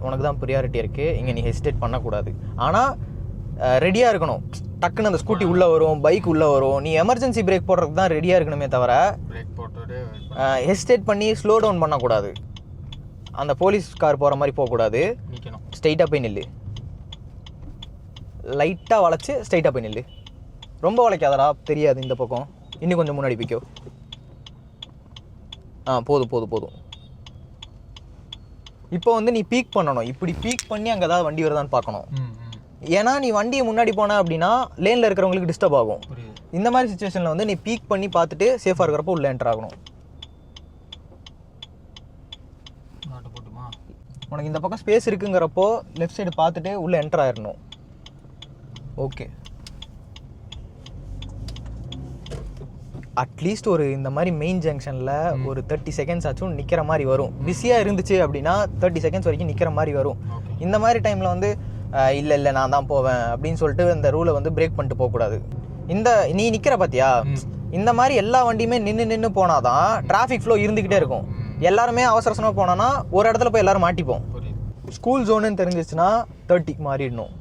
உனக்கு தான் ப்ரியாரிட்டி இருக்குது, இங்கே நீ ஹெசிடேட் பண்ணக்கூடாது. ஆனால் ரெடியாக இருக்கணும். டக்குன்னு அந்த ஸ்கூட்டி உள்ளே வரும், பைக் உள்ளே வரும், நீ எமர்ஜென்சி பிரேக் போடுறதுக்கு தான் ரெடியாக இருக்கணுமே தவிர ஹெசிடேட் பண்ணி ஸ்லோ டவுன் பண்ணக்கூடாது. அந்த போலீஸ் கார் போகிற மாதிரி போகக்கூடாது. ஸ்ட்ரைட்டாக போய் நில்லு, லைட்டாக வளைச்சி ஸ்ட்ரைட்டாக போய் நில்லு. ரொம்ப வளைக்காதடா, தெரியாது இந்த பக்கம். இன்னும் கொஞ்சம் முன்னாடி பிக்கோ. போதும் போதும் போதும். இப்போ வந்து நீ பீக் பண்ணணும். இப்படி பீக் பண்ணி அங்கே ஏதாவது வண்டி வருதான்னு பார்க்கணும். ஏன்னா நீ வண்டியை முன்னாடி போன அப்படின்னா லேனில் இருக்கிறவங்களுக்கு டிஸ்டர்ப் ஆகும். இந்த மாதிரி சுச்சுவேஷனில் வந்து நீ பீக் பண்ணி பார்த்துட்டு சேஃபாக இருக்கிறப்போ உள்ளே என்டர் ஆகணும். உனக்கு இந்த பக்கம் ஸ்பேஸ் இருக்குங்கிறப்போ லெஃப்ட் சைடு பார்த்துட்டு உள்ளே என்டர் ஆயிடணும். ஓகே, அட்லீஸ்ட் ஒரு இந்த மாதிரி மெயின் ஜங்ஷனில் ஒரு 30 செகண்ட்ஸ் ஆச்சும் நிற்கிற மாதிரி வரும். பிஸியாக இருந்துச்சு அப்படின்னா 30 செகண்ட்ஸ் வரைக்கும் நிற்கிற மாதிரி வரும். இந்த மாதிரி டைமில் வந்து இல்லை நான் தான் போவேன் அப்படின்னு சொல்லிட்டு இந்த ரூலை வந்து பிரேக் பண்ணிட்டு போகக்கூடாது. இந்த நீ நிற்கிற பார்த்தியா, இந்த மாதிரி எல்லா வண்டியுமே நின்று போனாதான் டிராஃபிக் ஃப்ளோ இருந்துக்கிட்டே இருக்கும். எல்லாருமே அவசரமாக போனோன்னா ஒரு இடத்துல போய் எல்லாரும் மாட்டிப்போம். ஸ்கூல் ஜோனுன்னு தெரிஞ்சிச்சுன்னா 30 மாறிடணும்.